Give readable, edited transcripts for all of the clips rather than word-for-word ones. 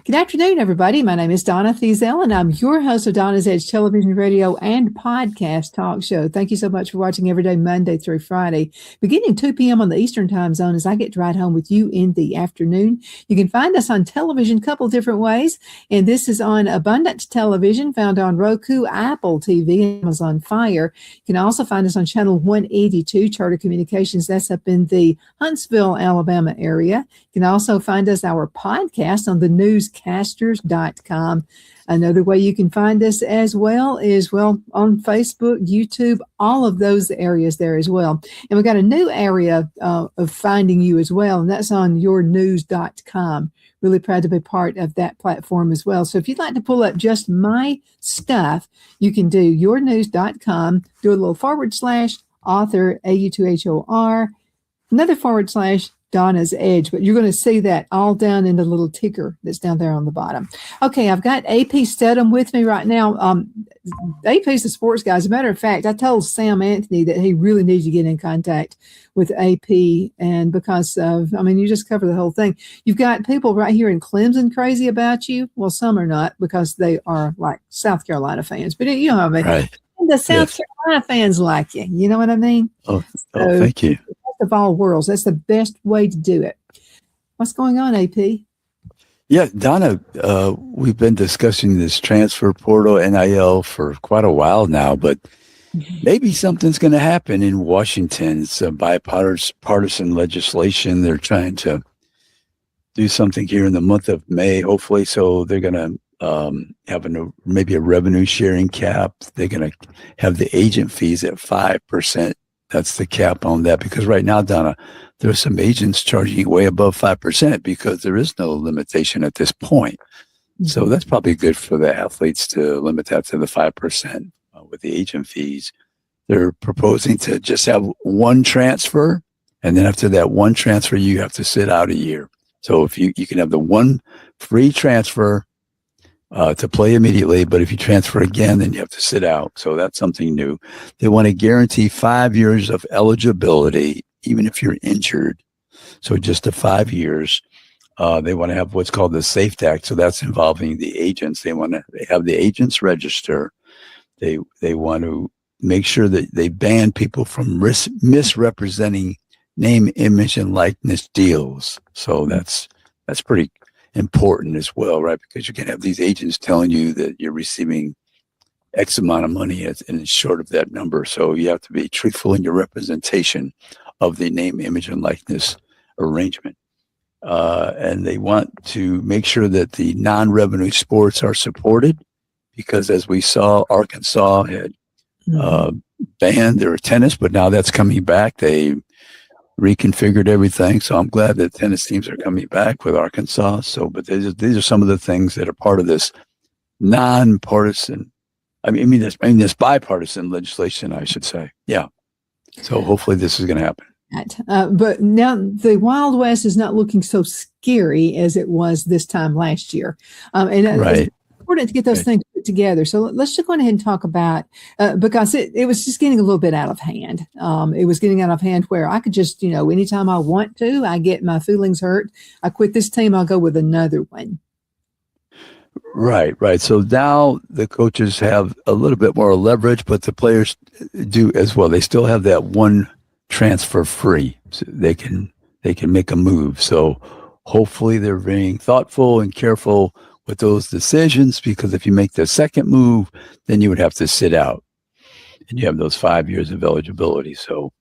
Good afternoon, everybody. My name is Donna Feazell, and I'm your host of Donna's Edge television, radio, and podcast talk show. Thank you so much for watching every day, Monday through Friday, beginning 2 p.m. on the Eastern Time Zone as I get to ride home with you in the afternoon. You can find us on television a couple different ways, and this is on Abundant Television, found on Roku, Apple TV, Amazon Fire. You can also find us on Channel 182, Charter Communications. That's up in the Huntsville, Alabama area. You can also find us, our podcast, on the newscasters.com. Another way you can find us as well is, on Facebook, YouTube, all of those areas there as well. And we've got a new area of finding you as well, and that's on yournews.com. Really proud to be part of that platform as well. So if you'd like to pull up just my stuff, you can do yournews.com, do a little / author, AUTHOR, another / Donna's Edge, but you're going to see that all down in the little ticker that's down there on the bottom. Okay, I've got AP Steadham with me right now. AP's the sports guy. As a matter of fact, I told Sam Anthony that he really needs to get in contact with AP, and because of, you just cover the whole thing. You've got people right here in Clemson crazy about you. Well, some are not because they are like South Carolina fans, but you know what I mean. Right. The South Carolina fans like you. You know what I mean? Oh, thank you. Of all worlds. That's the best way to do it. What's going on, AP? Yeah, Donna, we've been discussing this transfer portal NIL for quite a while now, but maybe something's going to happen in Washington. It's a bipartisan legislation. They're trying to do something here in the month of May, hopefully. So they're going to have maybe a revenue sharing cap. They're going to have the agent fees at 5%. That's the cap on that, because right now, Donna, there are some agents charging way above 5% because there is no limitation at this point. So that's probably good for the athletes to limit that to the 5% with the agent fees. They're proposing to just have one transfer, and then after that one transfer, you have to sit out a year. So if you can have the one free transfer to play immediately, but if you transfer again, then you have to sit out. So that's something new. They want to guarantee 5 years of eligibility, even if you're injured. So just the 5 years. They want to have what's called the SAFE Act. So that's involving the agents. They want to have the agents register. They want to make sure that they ban people from misrepresenting name, image, and likeness deals. So that's pretty important as well, right? Because you can have these agents telling you that you're receiving X amount of money and it's short of that number. So you have to be truthful in your representation of the name, image, and likeness arrangement. And they want to make sure that the non-revenue sports are supported, because as we saw, Arkansas had banned their tennis, but now that's coming back. They reconfigured everything. So I'm glad that tennis teams are coming back with Arkansas. So, but these are some of the things that are part of this non-partisan, this bipartisan legislation, I should say. Yeah. So hopefully this is going to happen. But now the Wild West is not looking so scary as it was this time last year. Right. It's important to get those things put together. So let's just go ahead and talk about, because it was just getting a little bit out of hand. It was getting out of hand where I could just, anytime I want to, I get my feelings hurt. I quit this team, I'll go with another one. Right. So now the coaches have a little bit more leverage, but the players do as well. They still have that one transfer free. So they can make a move. So hopefully they're being thoughtful and careful with those decisions, because if you make the second move, then you would have to sit out, and you have those 5 years of eligibility. So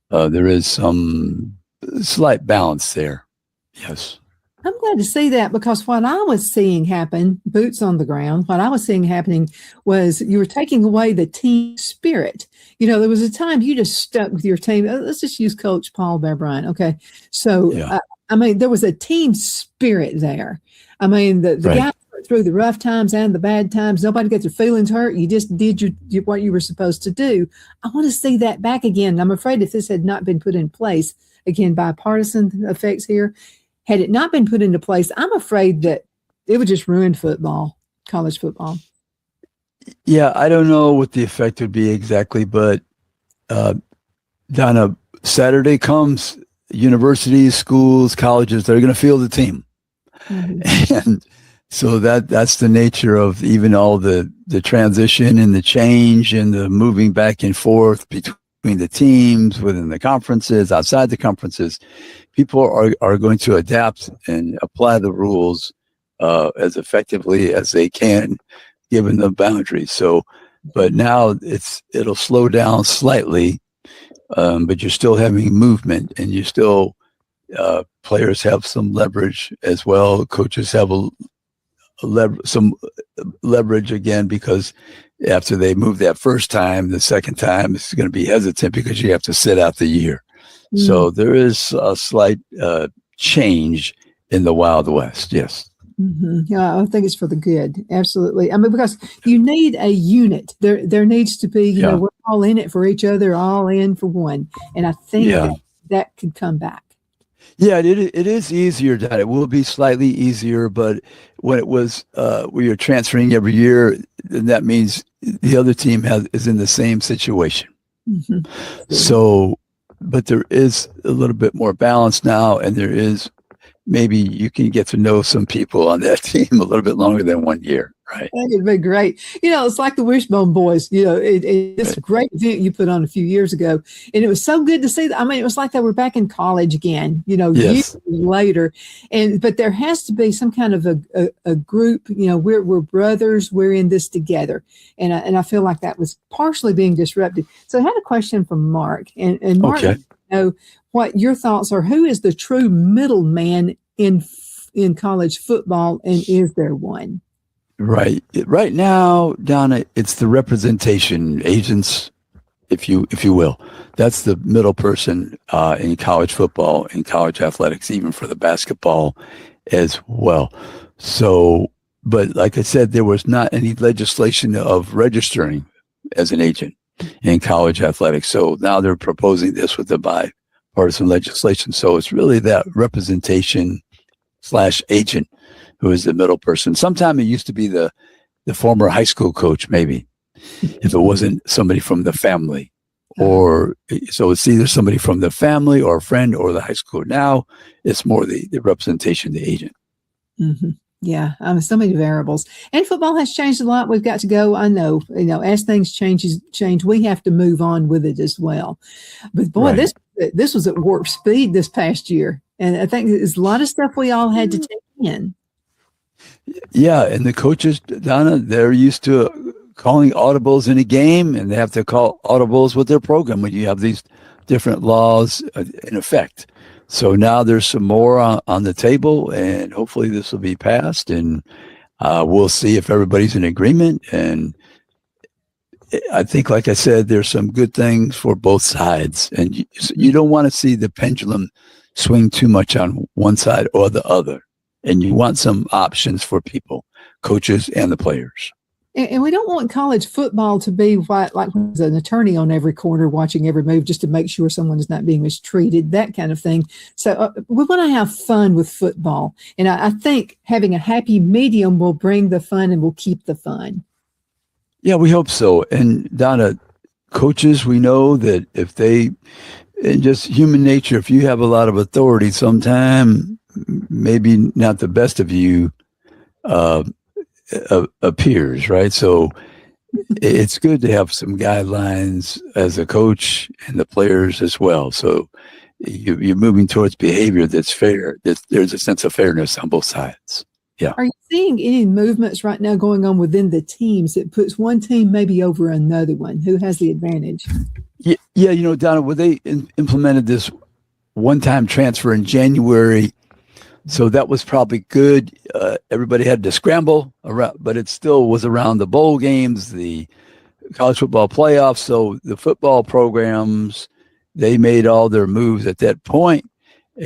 there is some slight balance there. Yes. I'm glad to see that, because what I was seeing happen, boots on the ground, what I was seeing happening was you were taking away the team spirit. There was a time you just stuck with your team. Let's just use Coach Paul Bear Bryant. Okay. So I mean, there was a team spirit there. I mean, the Right. guys went through the rough times and the bad times. Nobody got their feelings hurt. You just did what you were supposed to do. I want to see that back again. I'm afraid if this had not been put in place, again, bipartisan effects here, had it not been put into place, I'm afraid that it would just ruin football, college football. Yeah, I don't know what the effect would be exactly, but Donna, Saturday comes, universities, schools, colleges, they're going to field the team. Mm-hmm. And so that's the nature of even all the transition and the change and the moving back and forth between the teams, within the conferences, outside the conferences. People are going to adapt and apply the rules as effectively as they can, given the boundaries. So, but now it'll slow down slightly, but you're still having movement, and you still players have some leverage as well. Coaches have some leverage again, because after they move that first time, the second time it's going to be hesitant because you have to sit out the year. Mm. So there is a slight change in the Wild West. Yes. Mm-hmm. Yeah, I think it's for the good. Absolutely. I mean, because you need a unit. There needs to be, you know, we're all in it for each other, all in for one. And I think that could come back. Yeah, it is easier. That it will be slightly easier, but when it was where you're transferring every year, then that means the other team is in the same situation. Mm-hmm. So, but there is a little bit more balance now, and there is maybe you can get to know some people on that team a little bit longer than 1 year. Right. That would be great. You know, it's like the Wishbone Boys. You know, it's a great event you put on a few years ago. And it was so good to see that. I mean, it was like they were back in college again, you know, years later. But there has to be some kind of a group, you know, we're brothers, we're in this together. And I feel like that was partially being disrupted. So I had a question from Mark. And Mark, I know what your thoughts are. Who is the true middleman in college football, and is there one? Right. Right now, Donna, it's the representation agents, if you will. That's the middle person in college football, in college athletics, even for the basketball as well. So, but like I said, there was not any legislation of registering as an agent in college athletics. So now they're proposing this with the bipartisan legislation. So it's really that representation / agent who is the middle person. Sometimes it used to be the former high school coach, maybe, if it wasn't somebody from the family. Or so it's either somebody from the family or a friend or the high school. Now it's more the representation, the agent. Mm-hmm. Yeah, so many variables. And football has changed a lot. We've got to go. I know, you know, as things change, we have to move on with it as well. But boy, this was at warp speed this past year. And I think there's a lot of stuff we all had to take in. Yeah, and the coaches, Donna, they're used to calling audibles in a game, and they have to call audibles with their program when you have these different laws in effect. So now there's some more on the table, and hopefully this will be passed, and we'll see if everybody's in agreement. And I think, like I said, there's some good things for both sides, and you don't want to see the pendulum swing too much on one side or the other. And you want some options for people, coaches and the players. And we don't want college football to be like there's an attorney on every corner watching every move just to make sure someone is not being mistreated, that kind of thing. So we want to have fun with football. And I think having a happy medium will bring the fun and will keep the fun. Yeah, we hope so. And Donna, coaches, we know that if they, and just human nature, if you have a lot of authority, sometime maybe not the best of you appears, right? So it's good to have some guidelines as a coach and the players as well. So you're moving towards behavior that's fair. There's a sense of fairness on both sides. Yeah. Are you seeing any movements right now going on within the teams that puts one team maybe over another one? Who has the advantage? Yeah, you know, Donna, when they implemented this one-time transfer in January, so that was probably good. Everybody had to scramble around, but it still was around the bowl games, the college football playoffs. So the football programs, they made all their moves at that point.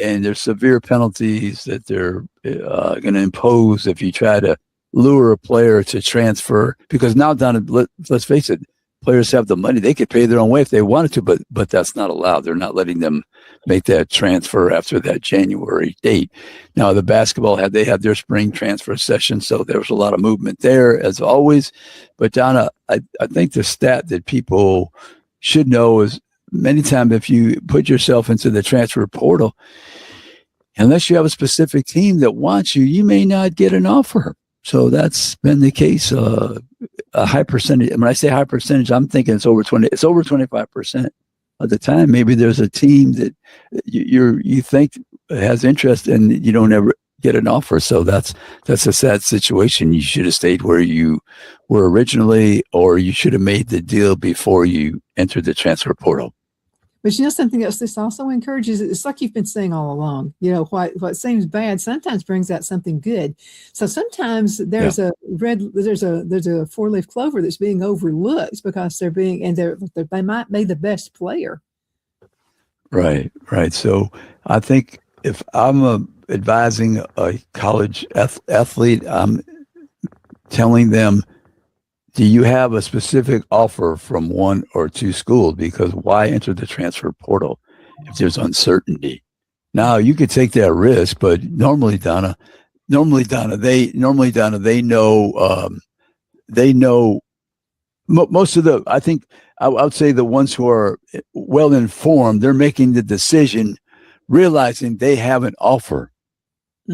and there's severe penalties that they're going to impose if you try to lure a player to transfer. Because now, Donna, let's face it, players have the money; they could pay their own way if they wanted to, but that's not allowed. They're not letting them make that transfer after that January date. Now, the basketball they had their spring transfer session, so there was a lot of movement there as always. But Donna, I think the stat that people should know is many times if you put yourself into the transfer portal, unless you have a specific team that wants you, you may not get an offer. So that's been the case. A high percentage. When I say high percentage, I'm thinking it's over 25% of the time. Maybe there's a team that you think has interest and you don't ever get an offer. So that's a sad situation. You should have stayed where you were originally, or you should have made the deal before you entered the transfer portal. But something else this also encourages, it's like you've been saying all along, what seems bad sometimes brings out something good. So sometimes there's a four-leaf clover that's being overlooked because they might be the best player. Right. So I think if I'm advising a college athlete, I'm telling them, do you have a specific offer from one or two schools? Because why enter the transfer portal if there's uncertainty? Now you could take that risk, but normally, Donna, they know most of the. I think I would say the ones who are well informed, they're making the decision, realizing they have an offer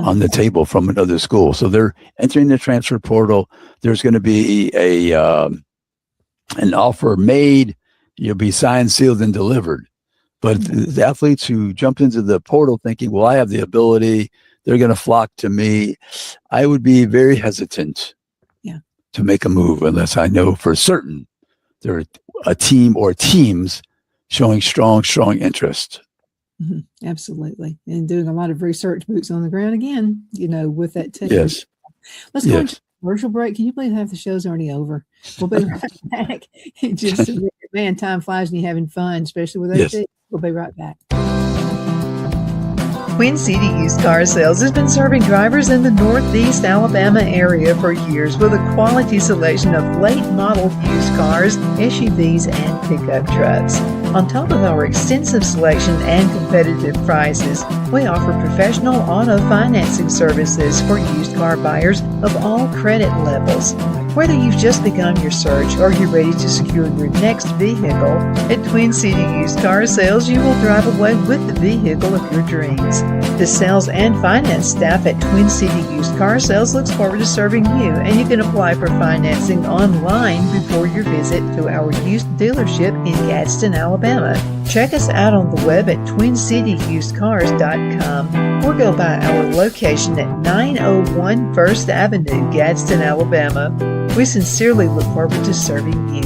on the table from another school. So they're entering the transfer portal. There's going to be an offer made. You'll be signed, sealed, and delivered. But the athletes who jump into the portal thinking, well, I have the ability, they're going to flock to me, I would be very hesitant to make a move unless I know for certain there are a team or teams showing strong interest. Mm-hmm. Absolutely. And doing a lot of research, boots on the ground again, with that team. Yes. Let's go into commercial break. Can you believe half the show's already over? We'll be right back. Just, man, time flies and you're having fun, especially with those. We'll be right back. Twin City Used Car Sales has been serving drivers in the Northeast Alabama area for years with a quality selection of late model used cars, SUVs, and pickup trucks. On top of our extensive selection and competitive prices, we offer professional auto financing services for used car buyers of all credit levels. Whether you've just begun your search or you're ready to secure your next vehicle, at Twin City Used Car Sales, you will drive away with the vehicle of your dreams. The sales and finance staff at Twin City Used Car Sales looks forward to serving you, and you can apply for financing online before your visit to our used dealership in Gadsden, Alabama. Check us out on the web at twincityusedcars.com or go by our location at 901 First Avenue, Gadsden, Alabama. We sincerely look forward to serving you.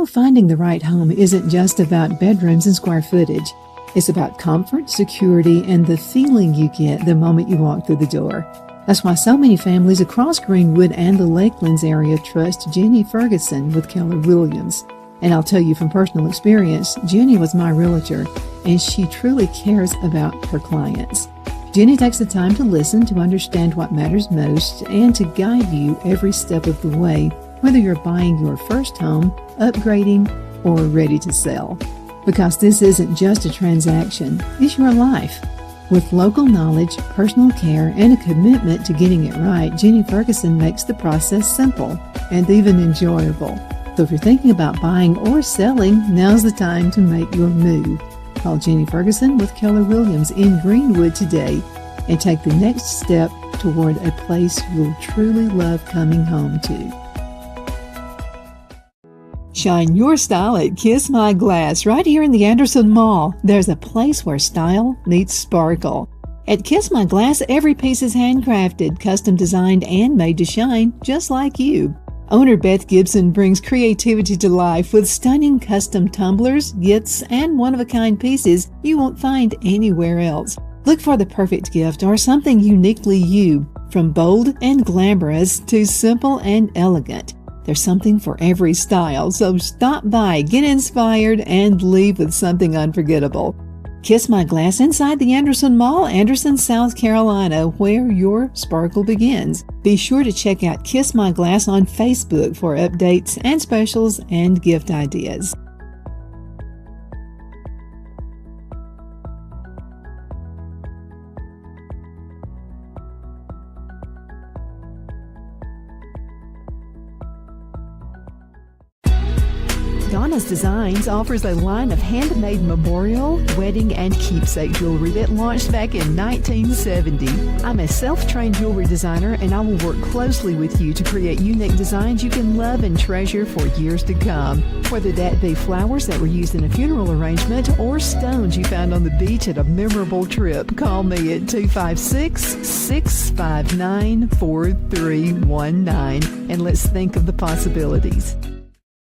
Finding the right home isn't just about bedrooms and square footage. It's about comfort, security, and the feeling you get the moment you walk through the door. That's why so many families across Greenwood and the Lakelands area trust Jenny Ferguson with Keller Williams. And I'll tell you from personal experience, Jenny was my realtor, and she truly cares about her clients. Jenny takes the time to listen, to understand what matters most, and to guide you every step of the way, whether you're buying your first home, upgrading, or ready to sell. Because this isn't just a transaction, it's your life. With local knowledge, personal care, and a commitment to getting it right, Jenny Ferguson makes the process simple and even enjoyable. So if you're thinking about buying or selling, now's the time to make your move. Call Jenny Ferguson with Keller Williams in Greenwood today and take the next step toward a place you'll truly love coming home to. Shine your style at Kiss My Glass right here in the Anderson Mall. There's a place where style meets sparkle. At Kiss My Glass, every piece is handcrafted, custom designed, and made to shine just like you. Owner Beth Gibson brings creativity to life with stunning custom tumblers, gifts, and one-of-a-kind pieces you won't find anywhere else. Look for the perfect gift or something uniquely you, from bold and glamorous to simple and elegant. There's something for every style, so stop by, get inspired, and leave with something unforgettable. Kiss My Glass inside the Anderson Mall, Anderson, South Carolina, where your sparkle begins. Be sure to check out Kiss My Glass on Facebook for updates and specials and gift ideas. Donna's Designs offers a line of handmade memorial, wedding, and keepsake jewelry that launched back in 1970. I'm a self-trained jewelry designer, and I will work closely with you to create unique designs you can love and treasure for years to come. Whether that be flowers that were used in a funeral arrangement or stones you found on the beach at a memorable trip, call me at 256-659-4319, and let's think of the possibilities.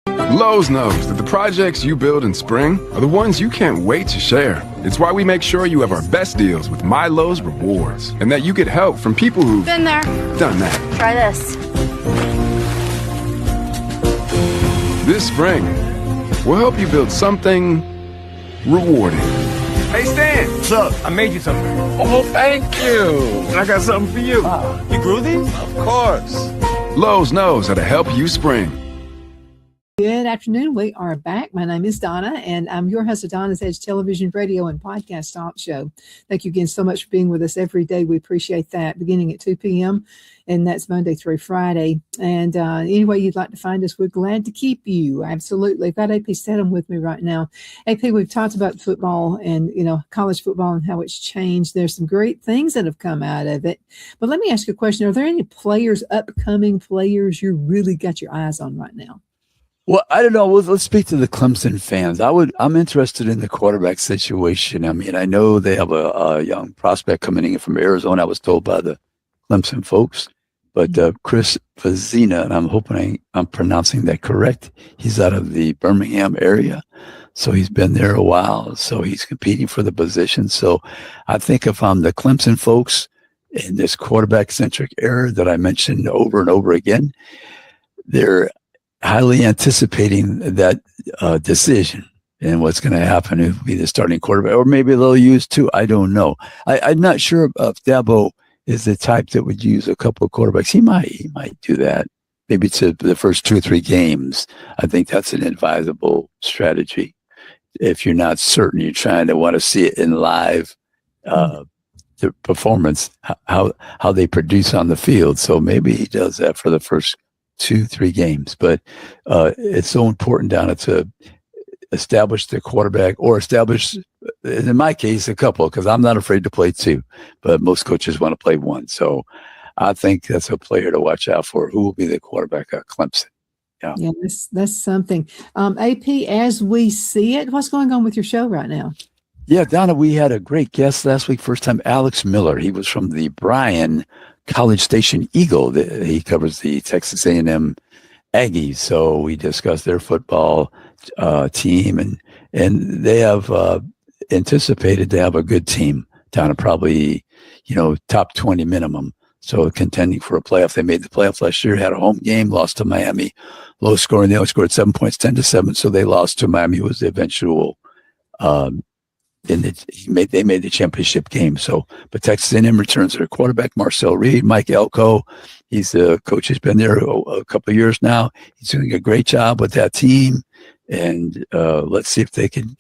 Lowe's knows that the projects you build in spring are the ones you can't wait to share. It's why we make sure you have our best deals with My Lowe's Rewards, and that you get help from people who've been there, done that. Try this. This spring, we'll help you build something rewarding. Hey, Stan. What's up? I made you something. Oh, thank you. And I got something for you. You grew these? Of course. Lowe's knows how to help you spring. Good afternoon. We are back. My name is Donna, and I'm your host of Donna's Edge television, radio, and podcast talk show. Thank you again so much for being with us every day. We appreciate that. Beginning at 2 p.m., and that's Monday through Friday. And any way you'd like to find us, we're glad to keep you. Absolutely. I've got AP Steadham with me right now. AP, we've talked about football and, college football and how it's changed. There's some great things that have come out of it. But let me ask you a question. Are there any upcoming players you really got your eyes on right now? Well, I don't know. Let's speak to the Clemson fans. I'm interested in the quarterback situation. I mean, I know they have a young prospect coming in from Arizona. I was told by the Clemson folks, but Chris Feazell, and I'm hoping I'm pronouncing that correct. He's out of the Birmingham area, so he's been there a while. So he's competing for the position. So I think if I'm the Clemson folks in this quarterback-centric era that I mentioned over and over again, they're highly anticipating that decision and what's going to happen if we the starting quarterback, or maybe they'll use two. I don't know. I'm not sure if Dabo is the type that would use a couple of quarterbacks. He might do that. Maybe to the first 2 or 3 games. I think that's an advisable strategy. If you're not certain, you're trying to want to see it in live, the performance, how they produce on the field. So maybe he does that for the first 2-3 games, but it's so important, Donna, to establish the quarterback, or establish, in my case, a couple, because I'm not afraid to play 2, but most coaches want to play 1. So I think that's a player to watch out for. Who will be the quarterback at Clemson? Yeah, that's something. AP, as we see it, what's going on with your show right now? Yeah, Donna, we had a great guest last week. First time, Alex Miller. He was from the Bryan College Station Eagle. He covers the Texas A&M Aggies. So we discussed their football team, and they have anticipated to have a good team down to probably, top 20 minimum. So contending for a playoff. They made the playoffs last year, had a home game, lost to Miami, low scoring. They only scored 7 points, 10-7. So they lost to Miami. It was the eventual they made the championship game. So, but Texas A&M returns their quarterback, Marcel Reed. Mike Elko, he's the coach who's been there a couple of years now. He's doing a great job with that team, and let's see if they can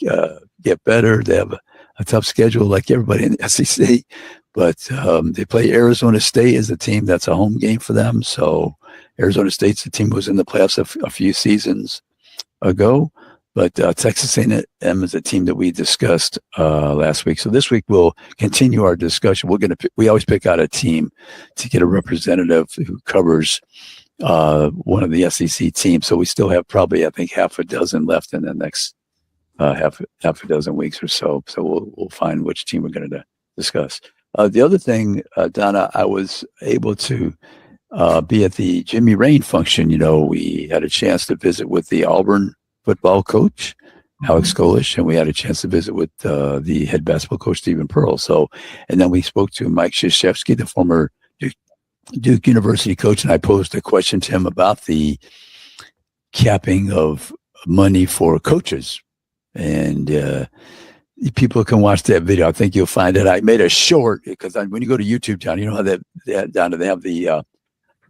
get better. They have a tough schedule like everybody in the SEC, but they play Arizona State as a team. That's a home game for them. So Arizona State's the team who was in the playoffs a few seasons ago. But Texas A&M is a team that we discussed last week. So this week we'll continue our discussion. We always pick out a team to get a representative who covers one of the SEC teams. So we still have probably, I think, half a dozen left in the next half a dozen weeks or so. So we'll find which team we're going to discuss. The other thing, Donna, I was able to be at the Jimmy Rain function. We had a chance to visit with the Auburn football coach, Alex Golish, and we had a chance to visit with the head basketball coach, Stephen Pearl. And then we spoke to Mike Krzyzewski, the former Duke University coach, and I posed a question to him about the capping of money for coaches. And people can watch that video. I think you'll find it. I made a short because when you go to YouTube, John, you know how down they have the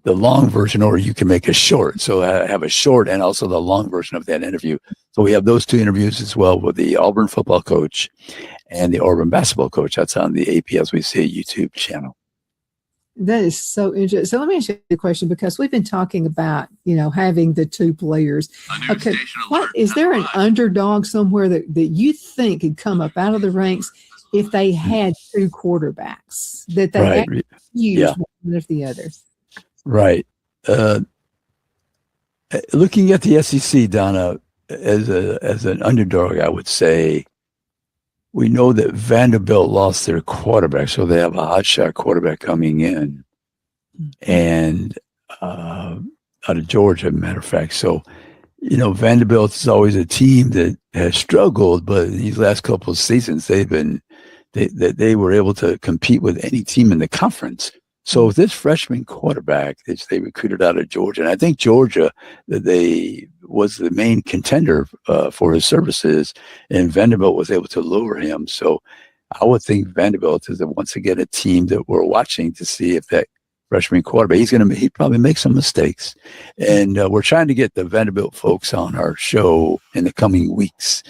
long version, or you can make a short. So I have a short and also the long version of that interview. So we have those two interviews as well with the Auburn football coach and the Auburn basketball coach. That's on the AP As We See YouTube channel. That is so interesting. So let me ask you a question, because we've been talking about, having the two players. Okay, is there an underdog somewhere that you think could come up out of the ranks if they had two quarterbacks that they actually use one of the others? Right. Looking at the SEC, Donna, as an underdog, I would say we know that Vanderbilt lost their quarterback, so they have a hotshot quarterback coming in, and out of Georgia, matter of fact. So, Vanderbilt is always a team that has struggled, but in these last couple of seasons, they were able to compete with any team in the conference. So this freshman quarterback that they recruited out of Georgia, and I think Georgia, was the main contender for his services, and Vanderbilt was able to lure him. So I would think Vanderbilt is once again a team that we're watching to see if that freshman quarterback, he'd probably make some mistakes. And we're trying to get the Vanderbilt folks on our show in the coming weeks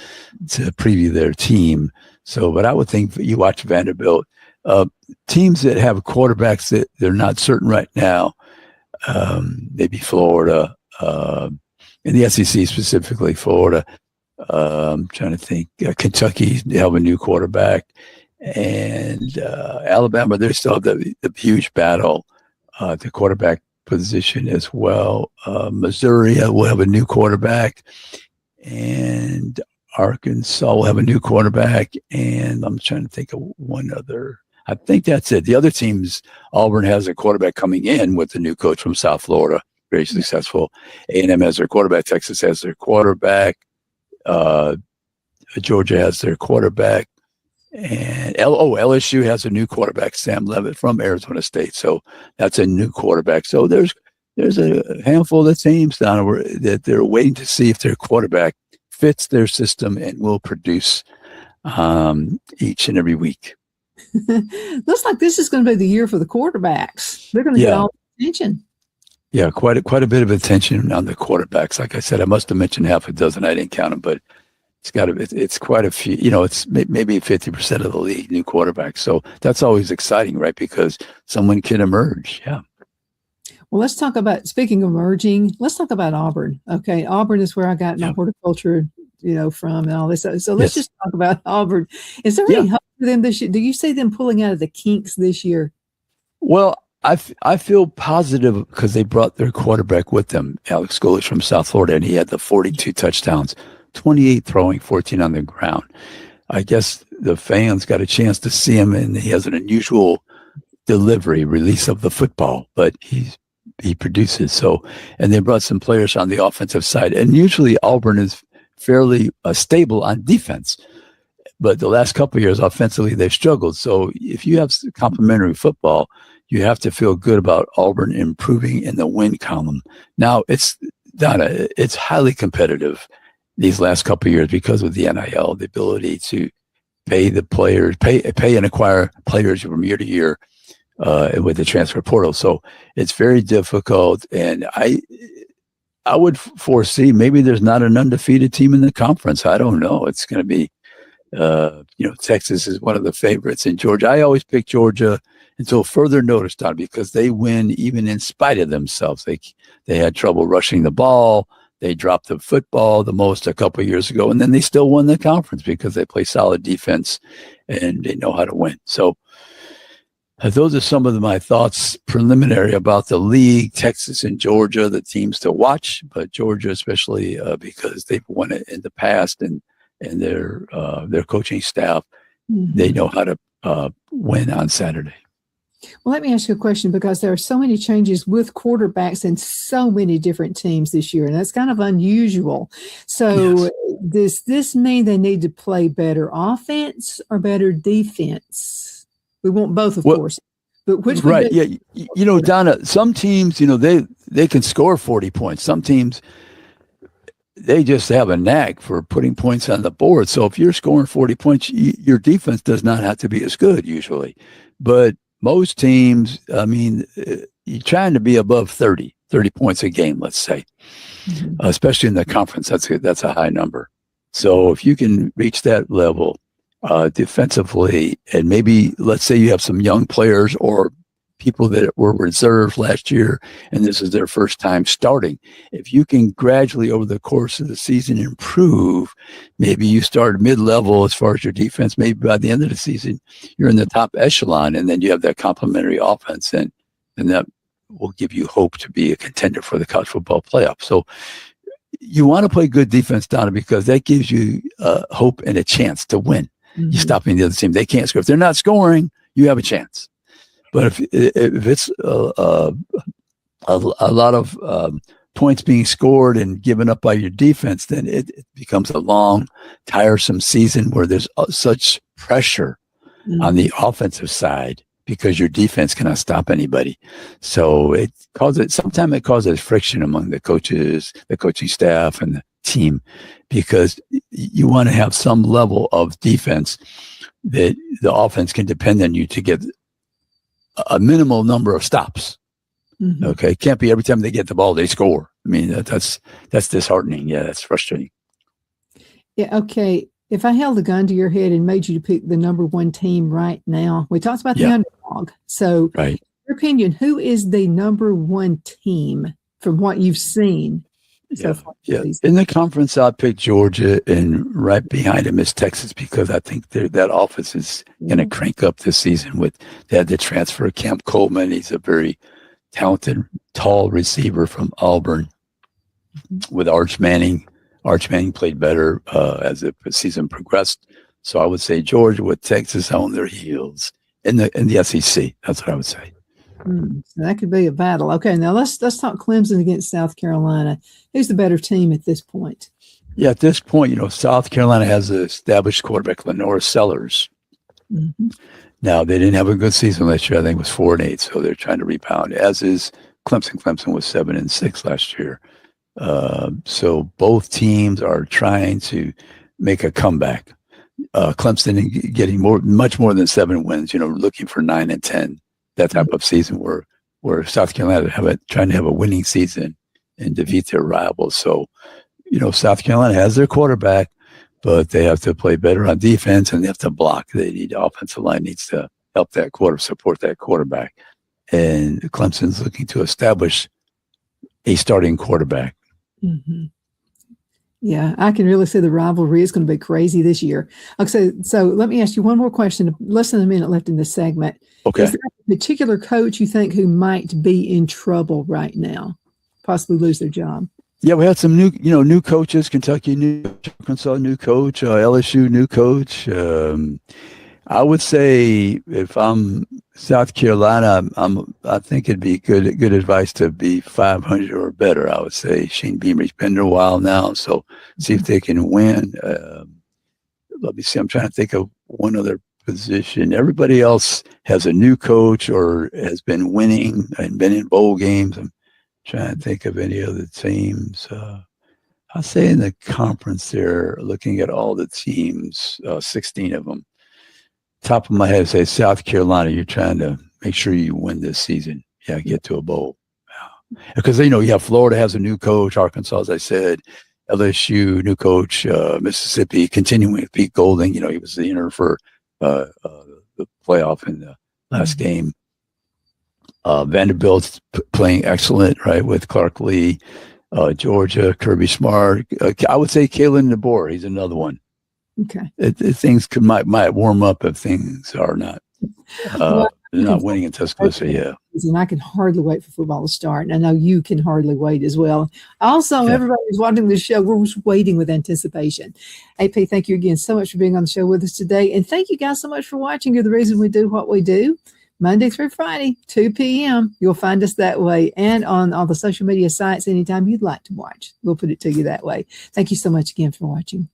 to preview their team. So, but I would think you watch Vanderbilt. Teams that have quarterbacks that they're not certain right now, maybe Florida, in the SEC specifically, Florida. I'm trying to think. Kentucky, they have a new quarterback, and Alabama, they still have the huge battle at the quarterback position as well. Missouri will have a new quarterback, and Arkansas will have a new quarterback, and I'm trying to think of one other. I think that's it. The other teams, Auburn has a quarterback coming in with the new coach from South Florida, very successful. A&M has their quarterback. Texas has their quarterback. Georgia has their quarterback. And LSU has a new quarterback, Sam Levitt from Arizona State. So that's a new quarterback. So there's a handful of teams down that they're waiting to see if their quarterback fits their system and will produce each and every week. Looks like this is going to be the year for the quarterbacks. They're going to get all the attention. Yeah, quite a bit of attention on the quarterbacks. Like I said, I must have mentioned half a dozen. I didn't count them, but it's quite a few. It's maybe 50% of the league new quarterbacks. So that's always exciting, right? Because someone can emerge. Yeah. Well, let's talk about, speaking of emerging, let's talk about Auburn. Okay, Auburn is where I got my horticulture, from and all this. So let's just talk about Auburn. Is there any hope for them this year? Do you see them pulling out of the kinks this year? Well, I feel positive because they brought their quarterback with them, Alex Golesh from South Florida, and he had the 42 touchdowns, 28 throwing, 14 on the ground. I guess the fans got a chance to see him, and he has an unusual release of the football, but he produces. So, and they brought some players on the offensive side, and usually Auburn is fairly stable on defense, but the last couple of years offensively they've struggled. So if you have complementary football, you have to feel good about Auburn improving in the win column. Now it's highly competitive these last couple of years because of the NIL, the ability to pay the players, pay and acquire players from year to year with the transfer portal. So it's very difficult, and I would foresee maybe there's not an undefeated team in the conference. I don't know. It's going to be, Texas is one of the favorites, in Georgia. I always pick Georgia until further notice, Don, because they win even in spite of themselves. They had trouble rushing the ball. They dropped the football the most a couple of years ago, and then they still won the conference because they play solid defense and they know how to win. So those are some of my thoughts preliminary about the league. Texas and Georgia, the teams to watch, but Georgia especially because they've won it in the past, and their coaching staff, they know how to win on Saturday. Well, let me ask you a question, because there are so many changes with quarterbacks in so many different teams this year, and that's kind of unusual. So does this mean they need to play better offense or better defense? We want both, of course. But which one? Right. Yeah. Donna, some teams, they can score 40 points. Some teams, they just have a knack for putting points on the board. So if you're scoring 40 points, your defense does not have to be as good usually. But most teams, I mean, you're trying to be above 30 points a game, let's say, especially in the conference. That's a high number. So if you can reach that level defensively, and maybe let's say you have some young players or people that were reserved last year, and this is their first time starting. If you can gradually over the course of the season improve, maybe you start mid-level as far as your defense, maybe by the end of the season, you're in the top echelon, and then you have that complementary offense, and that will give you hope to be a contender for the college football playoff. So you want to play good defense, Donna, because that gives you hope and a chance to win. You're stopping the other team. They can't score. If they're not scoring, you have a chance. But if it's a lot of points being scored and given up by your defense, then it becomes a long, tiresome season where there's such pressure on the offensive side because your defense cannot stop anybody. So sometimes it causes friction among the coaches, the coaching staff, and the team, because you want to have some level of defense that the offense can depend on you to get a minimal number of stops. Okay. Can't be every time they get the ball, they score. I mean, that's disheartening. Yeah. That's frustrating. Yeah. Okay. If I held a gun to your head and made you to pick the number one team right now, we talked about the underdog. So right. In your opinion, who is the number one team from what you've seen? So far in the conference, I picked Georgia, and right behind him is Texas, because I think that offense is going to crank up this season. They had the transfer of Camp Coleman. He's a very talented, tall receiver from Auburn. With Arch Manning played better as the season progressed. So I would say Georgia with Texas on their heels in the SEC. That's what I would say. So that could be a battle. Okay, now let's talk Clemson against South Carolina. Who's the better team at this point? Yeah, at this point, South Carolina has an established quarterback, Lenore Sellers. Now, they didn't have a good season last year. I think it was 4-8, so they're trying to rebound, as is Clemson. Clemson was 7-6 last year. So both teams are trying to make a comeback. Clemson getting much more than 7 wins, looking for 9 and 10. That type of season where South Carolina trying to have a winning season and defeat their rivals. So, South Carolina has their quarterback, but they have to play better on defense, and they have to block. The offensive line needs to help support that quarterback. And Clemson's looking to establish a starting quarterback. Yeah, I can really see the rivalry is going to be crazy this year. Okay, so let me ask you one more question. Less than a minute left in this segment. Okay. Is there a particular coach you think who might be in trouble right now, possibly lose their job? Yeah, we had some new coaches. Kentucky, Arkansas, new coach. LSU, new coach. I would say if I'm South Carolina, I think it'd be good advice to be 500 or better. I would say Shane Beamer's been there a while now, so see if they can win. Let me see. I'm trying to think of one other position. Everybody else has a new coach or has been winning and been in bowl games. I'm trying to think of any other teams. I'll say in the conference there, looking at all the teams, 16 of them. Top of my head, say South Carolina, you're trying to make sure you win this season. Yeah, get to a bowl. Because, Florida has a new coach, Arkansas, as I said, LSU, new coach, Mississippi, continuing with Pete Golding. He was the interim for the playoff in the last game. Vanderbilt's playing excellent, right, with Clark Lee. Georgia, Kirby Smart. I would say Kalen DeBoer. He's another one. Okay. Things might warm up if things are not not winning in Tuscaloosa. Yeah. And I can hardly wait for football to start. And I know you can hardly wait as well. Also, everybody who's watching this show, we're just waiting with anticipation. AP, thank you again so much for being on the show with us today. And thank you guys so much for watching. You're the reason we do what we do. Monday through Friday, 2 p.m. You'll find us that way. And on all the social media sites anytime you'd like to watch. We'll put it to you that way. Thank you so much again for watching.